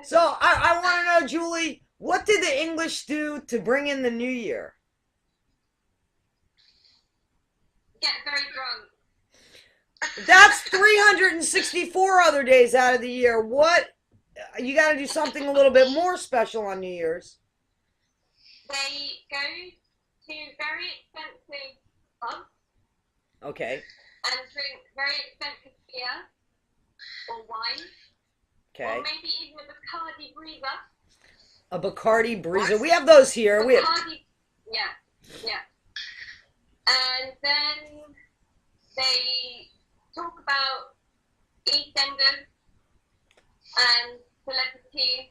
So I want to know, Julie, what did the English do to bring in the new year? Get very drunk. That's 364 other days out of the year. What? You got to do something a little bit more special on New Year's. They go to very expensive pubs Okay. and drink very expensive beer or wine, Okay. or maybe even a Bacardi Breezer. A Bacardi Breezer. What? We have those here. We have. Bacardi, yeah, yeah. And then they talk about EastEnders and celebrities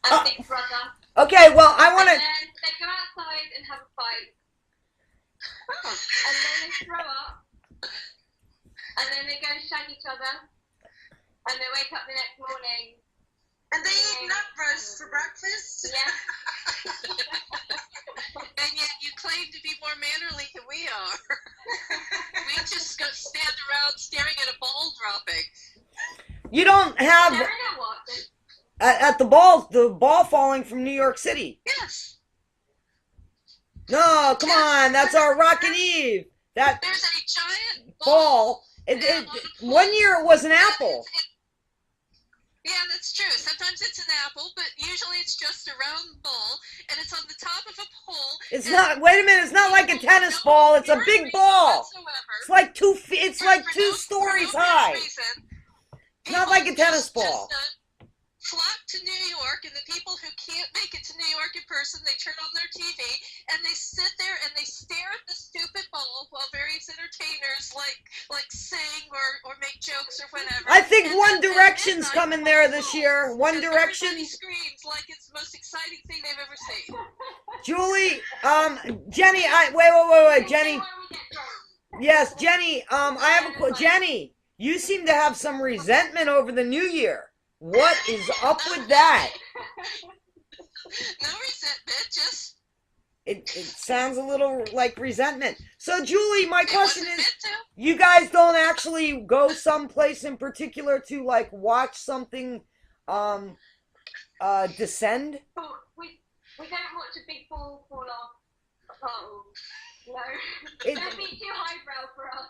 and Oh, Big Brother. okay. Well, I want And to. then they go outside and have a fight. Oh. And then they throw up. And then they go and shag each other. And they wake up the next morning. And they eat nut roast for breakfast? Yeah. And yet you claim to be more mannerly than we are. We just go stand around staring at a ball dropping. You don't have There is a what? at the ball falling from New York City. Yes. No, come on. That's our Rocket Eve. That There's a giant ball. One year it was an apple. Yeah, that's true. Sometimes it's an apple, but usually it's just a round ball, and it's on the top of a pole. It's not. Wait a minute. It's not like a tennis ball. It's a big ball. It's like two. It's like 2 stories high. It's not like a tennis ball. Flock to New York, and the people who can't make it to New York in person, they turn on their TV and they sit there and they stare at the stupid ball while various entertainers like sing or make jokes or whatever. I think And One then at Direction's midnight, coming there this year. One and Direction. everybody screams like it's the most exciting thing they've ever seen. Julie, Jenny, wait, Jenny. Yes, Jenny, I have Jenny, you seem to have some resentment over the new year. What is up with that? No resentment, just It sounds a little like resentment. So, Julie, my it question wasn't is, meant to. you guys don't actually go someplace in particular to like watch something descend? Oh, we don't watch a big ball fall off. Oh, no. Don't be too highbrow for us.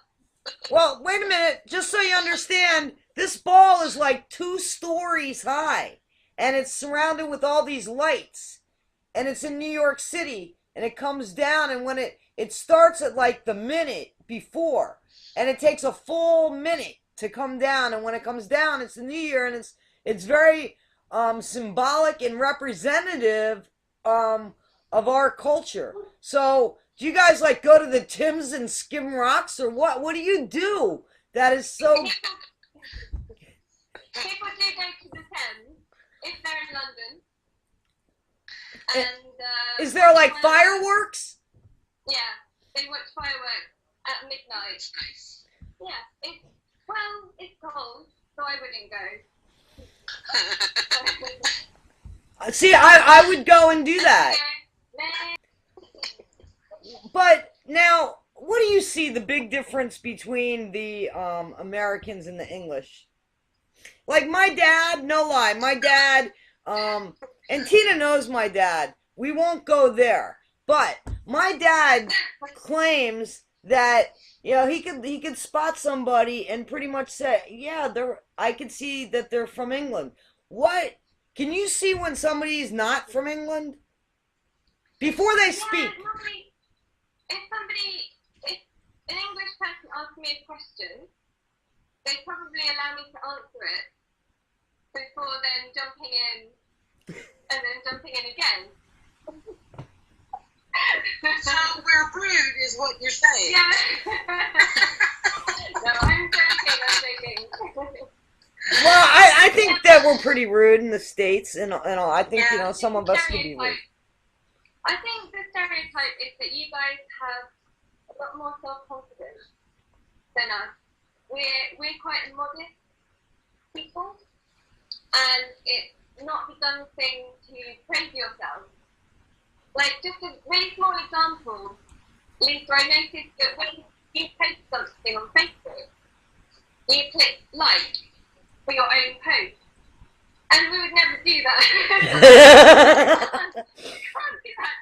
Well, wait a minute. Just so you understand, this ball is like 2 stories high, and it's surrounded with all these lights, and it's in New York City, and it comes down, and when it starts at like the minute before, and it takes a full minute to come down, and when it comes down, it's the New Year, and it's very symbolic and representative of our culture. So, do you guys like go to the Tims and skim rocks or what? What do you do? That is so. People do go to the Thames if they're in London. And Is there like fireworks? Yeah, they watch fireworks at midnight. It's nice. Yeah, it's cold, so I wouldn't go. See, I would go and do that. But now, what do you see the big difference between the Americans and the English? Like my dad, no lie, my dad, and Tina knows my dad. We won't go there, but my dad claims that he could spot somebody and pretty much say, yeah, I could see that they're from England. What can you see when somebody's not from England before they speak? Normally, if an English person asks me a question, they probably allow me to answer it before then jumping in and then jumping in again. So we're rude is what you're saying. Yeah. No, I'm joking. Well, I think that we're pretty rude in the States, and I think some of us could be rude. I think the stereotype is that you guys have a lot more self-confidence than us. We're quite modest people, and it's not the done thing to praise yourself. Like, just a really small example, Lisa, I noticed that when you post something on Facebook, you click like for your own post. And we would never do that.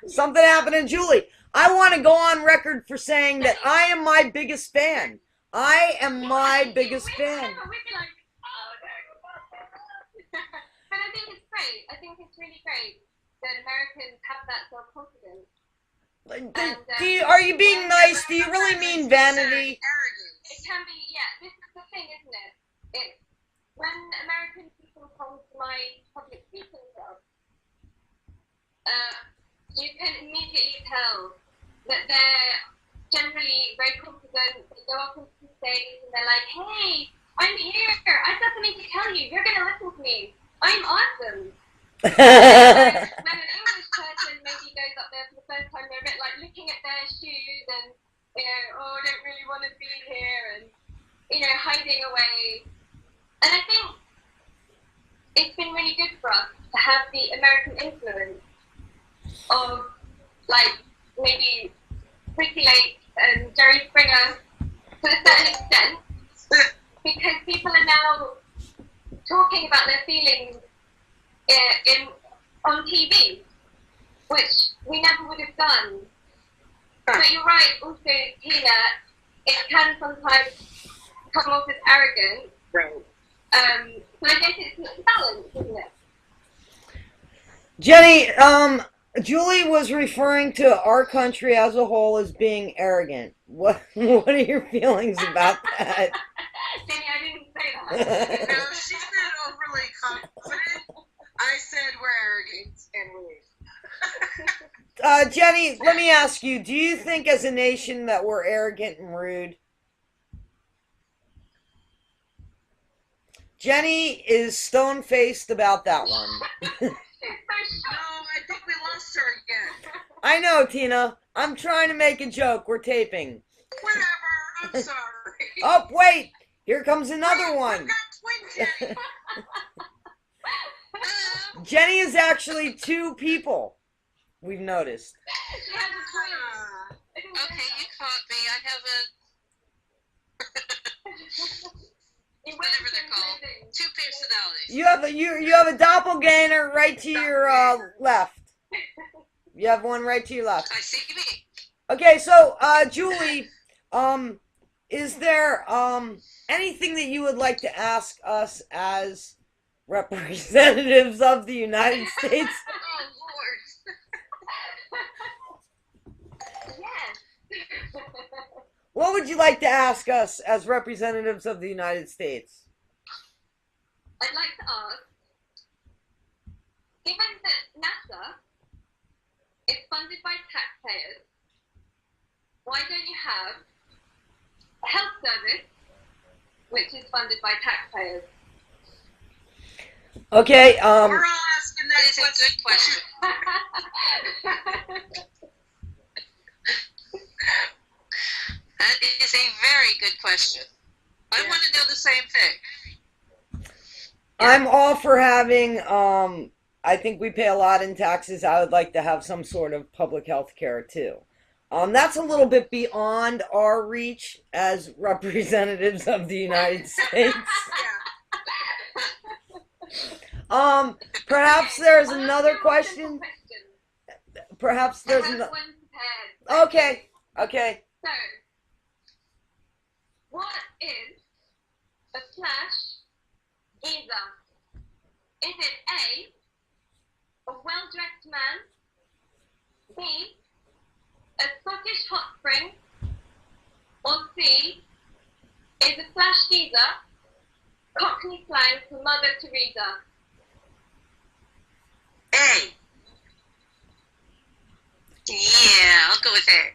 Something happened to Julie. I want to go on record for saying that I am my biggest fan. I am my biggest fan. We'd be like, oh no. But I think it's great. I think it's really great that Americans have that self-confidence. Are you being nice? Do you really mean vanity? It can be, yeah. This is the thing, isn't it? It's when American people come to my public speaking club, you can immediately tell that they're generally very confident. They go up onto the stage and they're like, "Hey, I'm here. I've got something to tell you. You're gonna listen to me. I'm awesome." When an English person maybe goes up there for the first time, they're a bit like looking at their shoes and, oh, I don't really want to be here, and, hiding away. And I think it's been really good for us to have the American influence of, like, maybe Ricky Lake and Jerry Springer to a certain extent, because people are now talking about their feelings on TV, which we never would have done. But you're right, also, Tina, it can sometimes come off as arrogant. Right. But I guess it's balance, isn't it? Jenny, Julie was referring to our country as a whole as being arrogant. What are your feelings about that? Jenny, I didn't say that. No, she said overly confident. I said we're arrogant and rude. Jenny, let me ask you, do you think as a nation that we're arrogant and rude? Jenny is stone-faced about that one. No, I think we lost her again. I know, Tina. I'm trying to make a joke. We're taping. Whatever, I'm sorry. Oh, wait! Here comes another one. We've got twin Jenny. Jenny is actually two people, we've noticed. She has a twin. Okay, you caught me. I have a whatever they're called, two personalities. You have a doppelganger right to your left. You have one right to your left. I see me. Okay, so Julie, is there anything that you would like to ask us as representatives of the United States? Oh Lord. Yes. What would you like to ask us as representatives of the United States? I'd like to ask, given that NASA is funded by taxpayers, why don't you have a health service which is funded by taxpayers? Okay, We're all asking That that is a good question. That is a very good question. I want to know the same thing. I'm all for having, I think we pay a lot in taxes. I would like to have some sort of public health care too. That's a little bit beyond our reach as representatives of the United States. Perhaps there's another question. Perhaps there's another. Okay, okay. So, what is a flash geezer? Is it A, a well-dressed man, B, a Scottish hot spring, or C, is a flash geezer Cockney slang for Mother Teresa? A. Yeah, I'll go with A.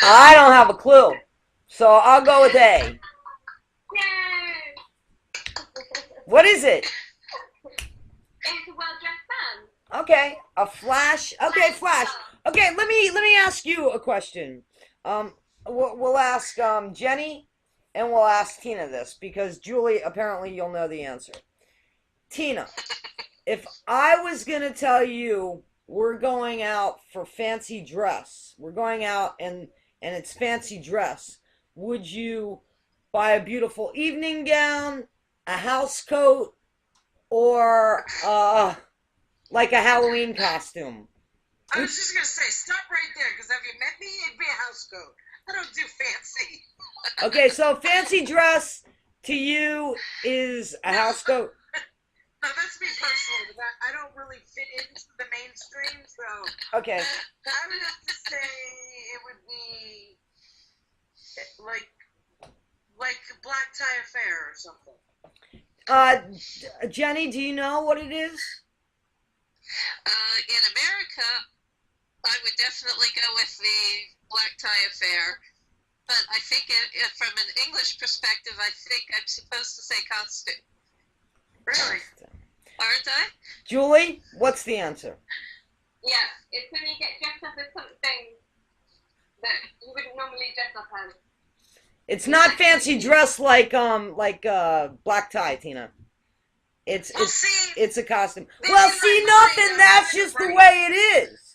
I don't have a clue, so I'll go with A. Yay! What is it? It's a well-dressed man. Okay, a flash. Okay, flash. Okay, let me ask you a question. We'll ask Jenny and we'll ask Tina this because Julie, apparently you'll know the answer. Tina, if I was gonna tell you we're going out for fancy dress, we're going out and it's fancy dress, would you buy a beautiful evening gown, a house coat, or like a Halloween costume? I was just gonna say, stop right there, because have you met me? It'd be a house coat. I don't do fancy. Okay, so fancy dress to you is a house coat. No, that's me personally, but I don't really fit into the mainstream, so Okay. I would have to say it would be like a black tie affair or something. Jenny, do you know what it is? In America, I would definitely go with the black tie affair. But I think from an English perspective, I think I'm supposed to say costume. Really? Aren't I? Julie, what's the answer? Yeah, it's when you get dressed up as something that you wouldn't normally dress up as. It's not fancy dress like black tie, Tina. It's a costume. Well, see, nothing. That's just the way it is.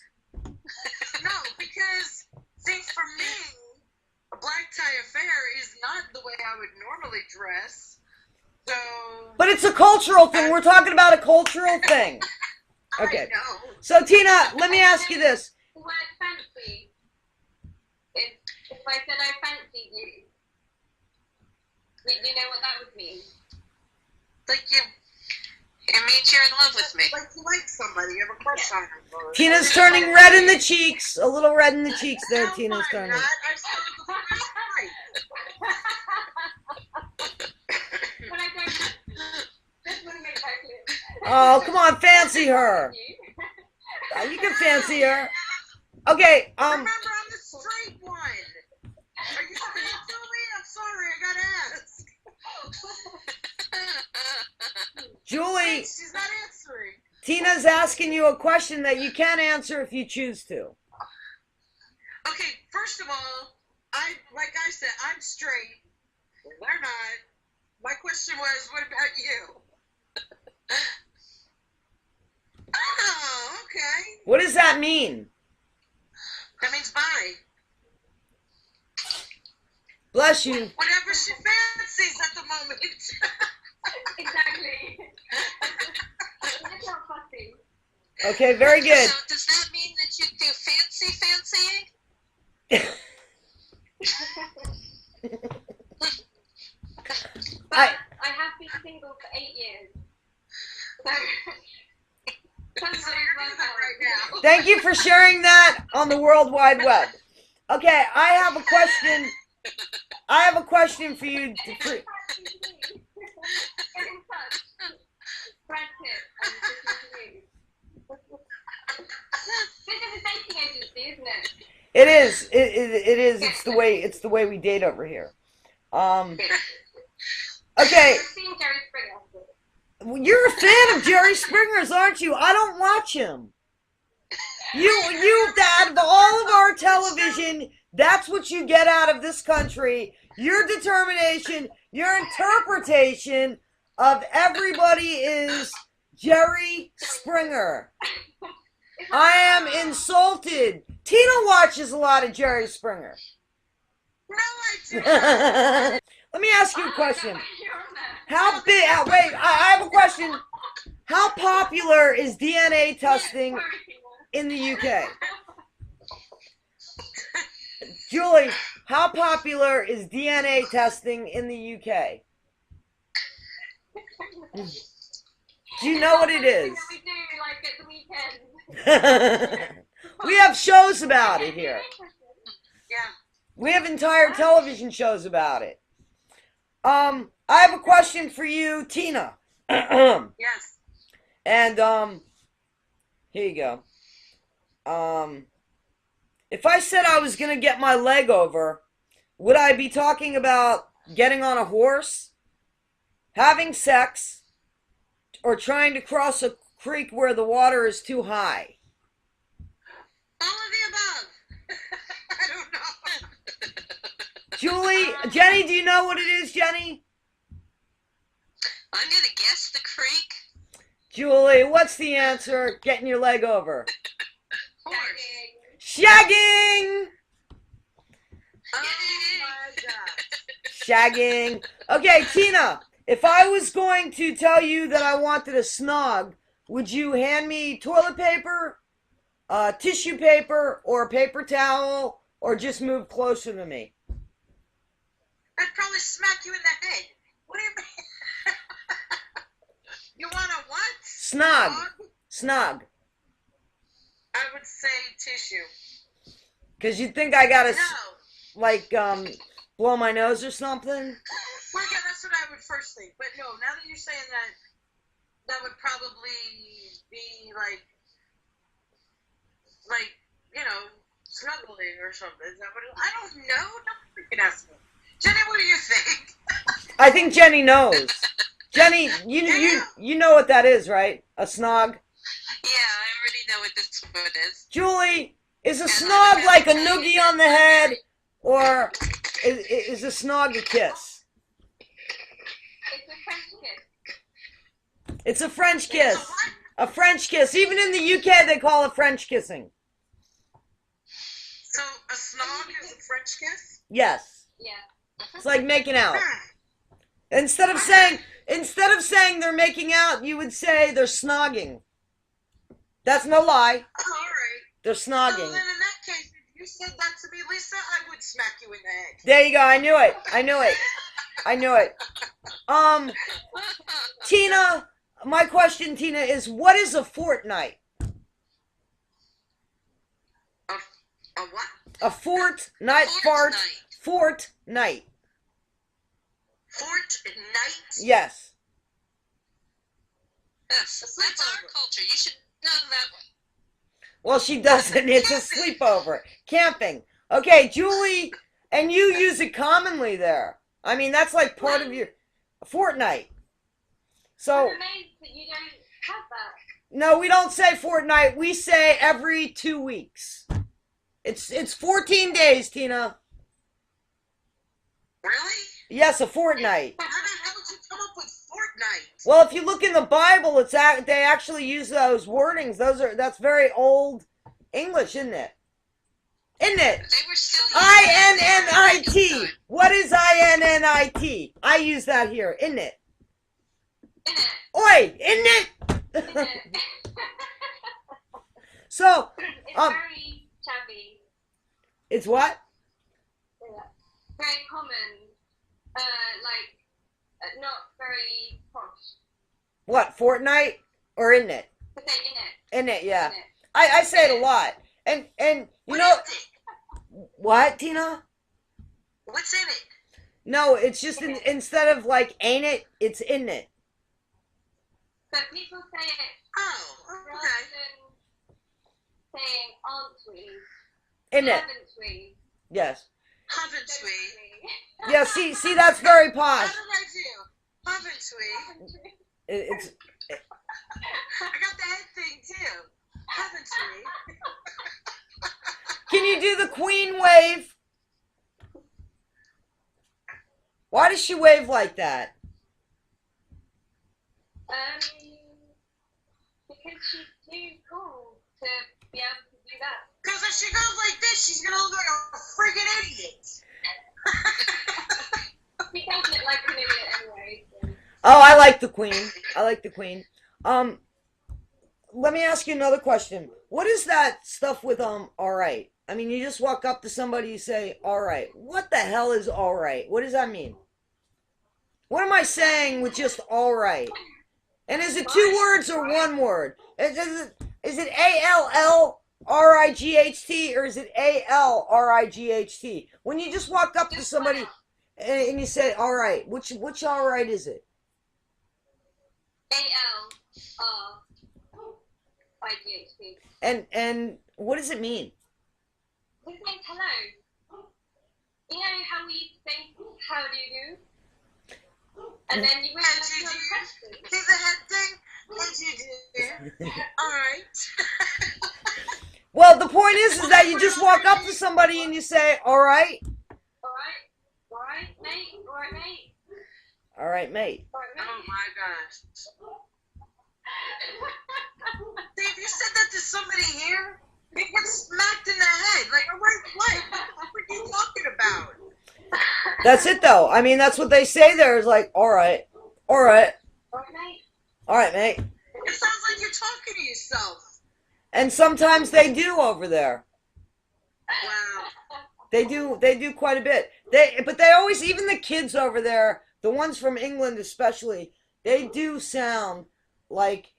No, because see, for me, a black tie affair is not the way I would normally dress. So. But it's a cultural thing. We're talking about a cultural thing. Okay. I know. So, Tina, let me ask you this. The word fancy. If I said I fancied you, you know what that would mean? Like It means you're in love with me. Like you like somebody, you have a crush on them. Tina's turning red in the cheeks. A little red in the cheeks there, No, Tina's I'm turning. not. I said it the first night. But I don't fancy. Just want to make that clear. Oh, come on, fancy her. You can fancy her. Okay, Remember, I'm the straight one. Are you saying to me? I'm sorry, I gotta ask. Julie, She's not answering. Tina's asking you a question that you can answer if you choose to. Okay, first of all, like I said, I'm straight. They're not. My question was, what about you? Oh, okay. What does that mean? That means bye. Bless you. Whatever she fancies at the moment. Exactly. It's not fussy. Okay, very good. So does that mean that you do fancying? But I have been single for 8 years. So, So you're doing that right now. Thank you for sharing that on the World Wide Web. Okay, I have a question. I have a question for you. Get in touch. Brad Pitt and this is a dating agency, isn't it? It is. It is. It's the way we date over here. Okay. I've seen Jerry Springer. You're a fan of Jerry Springer's, aren't you? I don't watch him. You, out of all of our television, that's what you get out of this country. Your determination, your interpretation of everybody is Jerry Springer. I am insulted. Tina watches a lot of Jerry Springer. No, I do. Let me ask you a question. How big? Wait, I have a question. How popular is DNA testing in the UK? Julie, how popular is DNA testing in the UK? Do you know what it is? We do like at the weekend. We have shows about it here. Yeah. We have entire television shows about it. I have a question for you, Tina. Yes. And here you go. If I said I was gonna get my leg over, would I be talking about getting on a horse, having sex, or trying to cross a creek where the water is too high? All of the above. I don't know. Julie, Jenny, do you know what it is, Jenny? I'm going to guess the creek. Julie, what's the answer? Getting your leg over. Horse. Shagging! Oh my God. Shagging. Okay, Tina, If I was going to tell you that I wanted a snog, would you hand me toilet paper, tissue paper, or a paper towel, or just move closer to me? I'd probably smack you in the head. What do you mean? You want a what? Snog. Snog. I would say tissue. Because you think I gotta, No. like, blow my nose or something? Well, yeah, that's what I would first think. But no, now that you're saying that, that would probably be like, you know, snuggling or something. Is that what I don't know. Don't freaking ask me. Jenny, what do you think? I think Jenny knows. Jenny, you know what that is, right? A snog? Yeah, I already know what this one is. Julie, is a snog like a noogie on the head, or is a snog a kiss? It's a French kiss. It's a French kiss. A French kiss. Even in the UK, they call it French kissing. So a snog is a French kiss? Yes. Yeah. It's like making out. Instead of saying they're making out, you would say they're snogging. That's no lie. Oh, all right. They're So snogging. then in that case, if you said that to me, Lisa, I would smack you in the head. There you go. I knew it. I knew it. I knew it. Tina, my question, Tina, is what is a fortnight? A what? A fortnight. Fortnight. Fortnight? Yes. Yes, that's our culture. You should know that one. Well, she doesn't. It's a sleepover. Camping. Okay, Julie, and you use it commonly there. I mean, that's like part of your fortnight. So, I'm amazed that you don't have that. no, we don't say fortnight. We say every 2 weeks. It's 14 days, Tina. Really? Yes, a fortnight. How did you come up with fortnight? Well, if you look in the Bible, they actually use those wordings. That's very old English, isn't it? Isn't it? They were still INNIT. What is INNIT? I use that here, isn't it? Isn't it? Oi, isn't it? Isn't it? So, It's very shabby. it's what? Yeah. Very common. Not very posh. What, fortnight? Or isn't it? To say in it. Isn't it, yeah. Isn't it? I say it a lot. And you What know, is it? what, Tina? What's in it? No, it's just instead of like ain't it, it's in it. So people say it Oh, rather okay. than saying aren't we? In it. Haven't we? Yes. Haven't Don't we? Yeah, see that's very How posh. did I do? Haven't we? Haven't we? It's I got the head thing too. Haven't we? Can you do the queen wave? Why does she wave like that? Because she's too cool to be able to do that. Because if she goes like this, she's gonna look like a freaking idiot. She does look like an idiot anyway. So. Oh, I like the queen. I like the queen. Let me ask you another question. What is that stuff with all right? I mean, you just walk up to somebody, you say, all right. What the hell is all right? What does that mean? What am I saying with just all right? And is it 2 words or 1 word? Is it ALLRIGHT or is it ALRIGHT? When you just walk up to somebody and you say, all right, which all right is it? ALRIGHT. And what does it mean? It means hello. You know how we say how do you do? And then you went How to do you another do? question. See the head thing? How do you do? All right. Well, the point is that you just walk up to somebody and you say, all right. Alright, mate. Alright, mate. All right, mate. Alright, Oh mate. my gosh. See, if you said that to somebody here, they get smacked in the head. Like, all right, what are you talking about? That's it, though. I mean, that's what they say there is like, all right. All right. All right, mate? All right, mate. It sounds like you're talking to yourself. And sometimes they do over there. Wow. They do quite a bit. But they always, even the kids over there, the ones from England especially, they do sound like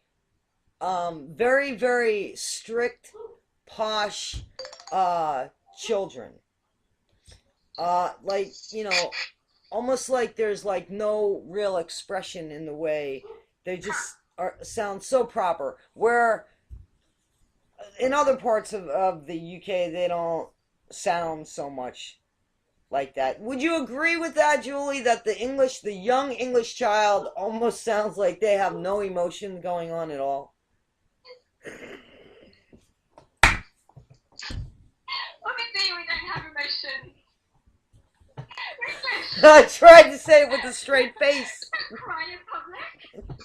very, very strict, posh children. Like, almost like there's like no real expression in the way they just sound so proper. Where in other parts of the UK, they don't sound so much like that. Would you agree with that, Julie, that the young English child almost sounds like they have no emotion going on at all? Obviously, we don't have emotion. I tried to say it with a straight face. Cry in public.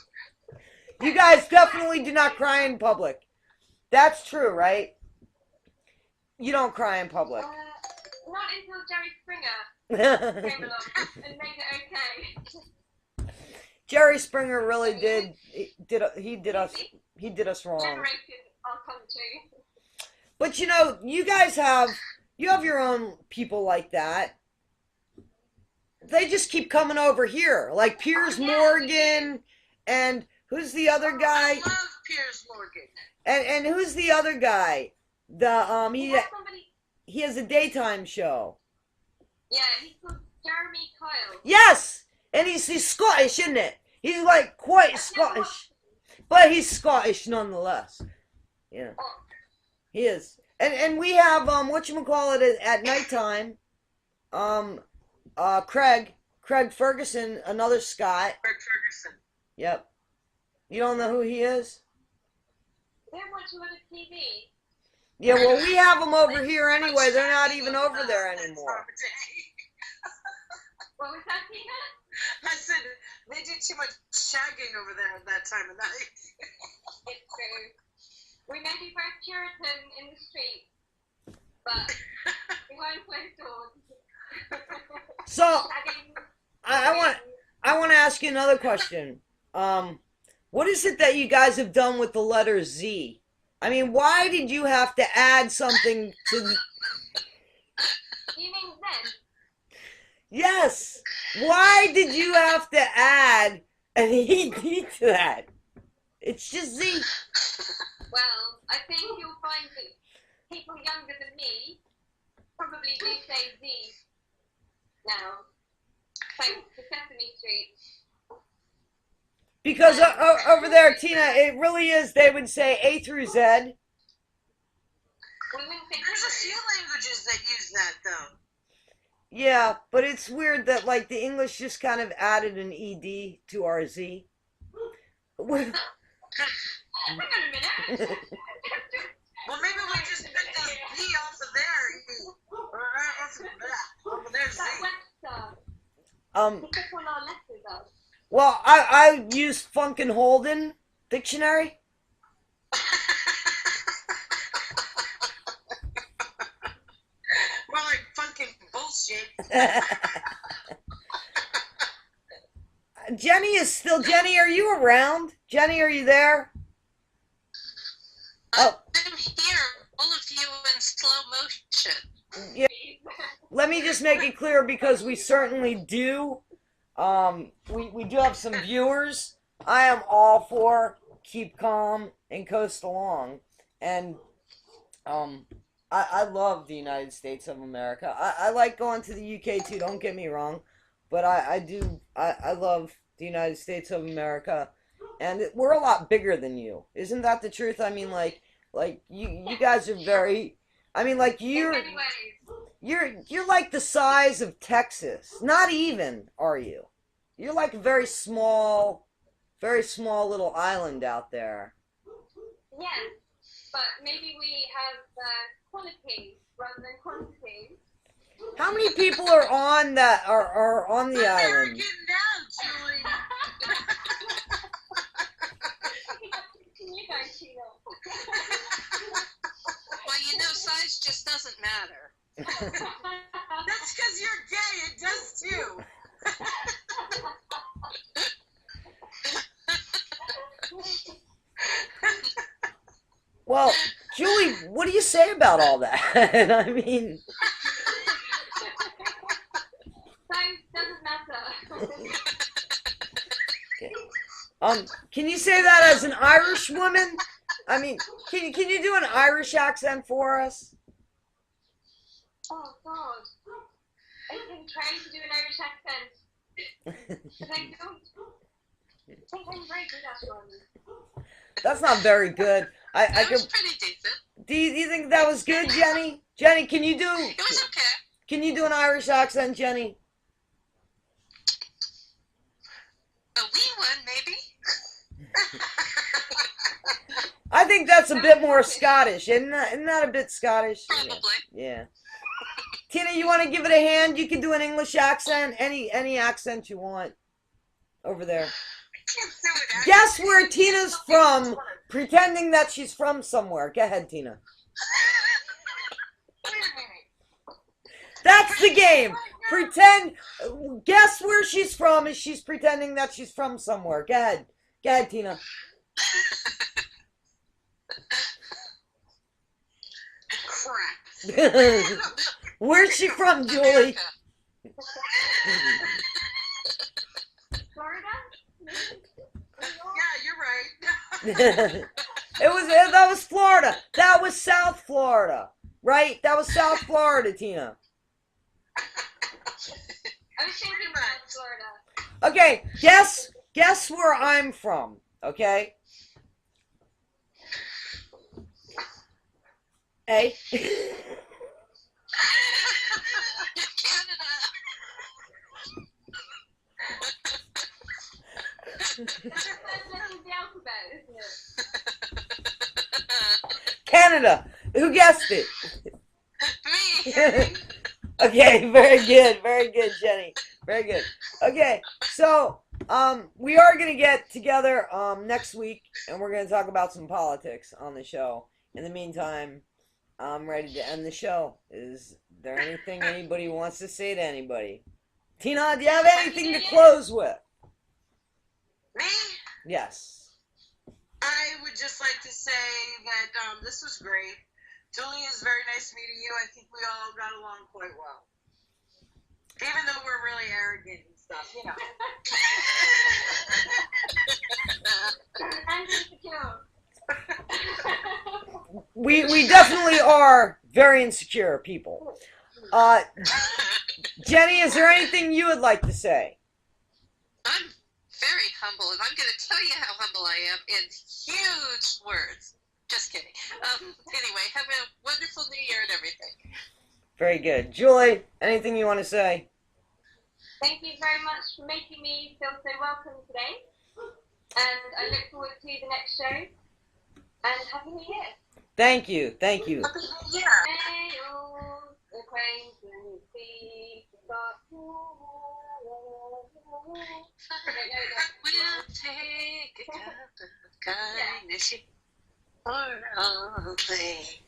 You guys definitely do not cry in public. That's true, right? You don't cry in public. Not until Jerry Springer came along and made it okay. Jerry Springer really did us wrong. Generated our country. But you guys have your own people like that. They just keep coming over here, like Piers Morgan, and who's the other guy? I love Piers Morgan. And who's the other guy? He has a daytime show. Yeah, he's called Jeremy Kyle. Yes, and he's Scottish, isn't it? He's like quite Scottish, but he's Scottish nonetheless. Yeah, he is. And we have whatchamacallit at nighttime. Craig Ferguson, another Scot. Craig Ferguson. Yep. You don't know who he is? They don't watch a lot of TV. Yeah, well, we have them over here anyway. They're not even over there anymore. What was that, Tina? I said they did too much shagging over there at that time of night. It's true. We may be very Puritan in the street, but behind closed doors. So, I want to ask you another question. What is it that you guys have done with the letter Z? I mean, why did you have to add something to the... You mean then? Yes! Why did you have to add an ED to that? It's just Z. Well, I think you'll find that people younger than me probably do say Z now, thanks to Sesame Street. Because over there, Tina, it really is, they would say A through Z. We wouldn't say There's a few languages that use that, though. Yeah, but it's weird that, like, the English just kind of added an ED to our Z. Hang on a minute. Well, maybe we just picked the Z off of there. Off of their Z. That Webster. He took one of our letters out. Well, I used Funk and Holden dictionary. More like fucking bullshit. Jenny, are you around? Jenny, are you there? Oh. I'm here, all of you in slow motion. Yeah. Let me just make it clear because we certainly do. We do have some viewers. I am all for keep calm and coast along. And I love the United States of America. I like going to the UK too, don't get me wrong. But I love the United States of America. And we're a lot bigger than you. Isn't that the truth? I mean, like you guys are very... I mean, like, you're like the size of Texas. Not even, are you? You're like a very small little island out there. Yes, but maybe we have quality rather than quantity. How many people are on that are on the island? Getting down, Julie. You guys see that? Well, size just doesn't matter. That's because you're gay. It does too. Well, Julie, what do you say about all that? I mean, Size doesn't matter. can you say that as an Irish woman? I mean, can you do an Irish accent for us? Oh God. I've been trying to do an Irish accent, but I don't think I'm very good at one. That's not very good. I That was could. pretty decent. Do you think that was good, Jenny? Jenny, can you do? It was okay. Can you do an Irish accent, Jenny? A wee one, maybe. I think that's a bit more Scottish. Isn't that a bit Scottish? Probably. Yeah. Tina, you want to give it a hand? You can do an English accent, any accent you want over there. Guess where Tina's from, pretending that she's from somewhere. Go ahead, Tina. Wait a minute. That's the game. Pretend. Guess where she's from, and she's pretending that she's from somewhere. Go ahead. Go ahead, Tina. Crap. Where's she from, Julie? America. Florida? Yeah, you're right. That was Florida. That was South Florida, right? That was South Florida, Tina. I was thinking about Florida. Okay, guess where I'm from. Okay. Hey. That's the first letter of the alphabet, isn't it? Canada. Who guessed it? Me. Okay, very good, Jenny. Very good. Okay, so we are gonna get together next week, and we're gonna talk about some politics on the show. In the meantime, I'm ready to end the show. Is there anything anybody wants to say to anybody? Tina, do you have anything to close with? Me? Yes. I would just like to say that this was great. Julie, is very nice meeting you. I think we all got along quite well. Even though we're really arrogant and stuff, you know. And insecure. We definitely are very insecure people. Jenny, is there anything you would like to say? I'm very humble, and I'm going to tell you how humble I am in huge words. Just kidding. Anyway, have a wonderful New Year and everything. Very good. Julie, anything you want to say? Thank you very much for making me feel so welcome today. And I look forward to the next show. And Happy New Year. Thank you. Thank you. Happy New Year. Hey, old acquaintance, we got We'll take a cup of kindness for all things.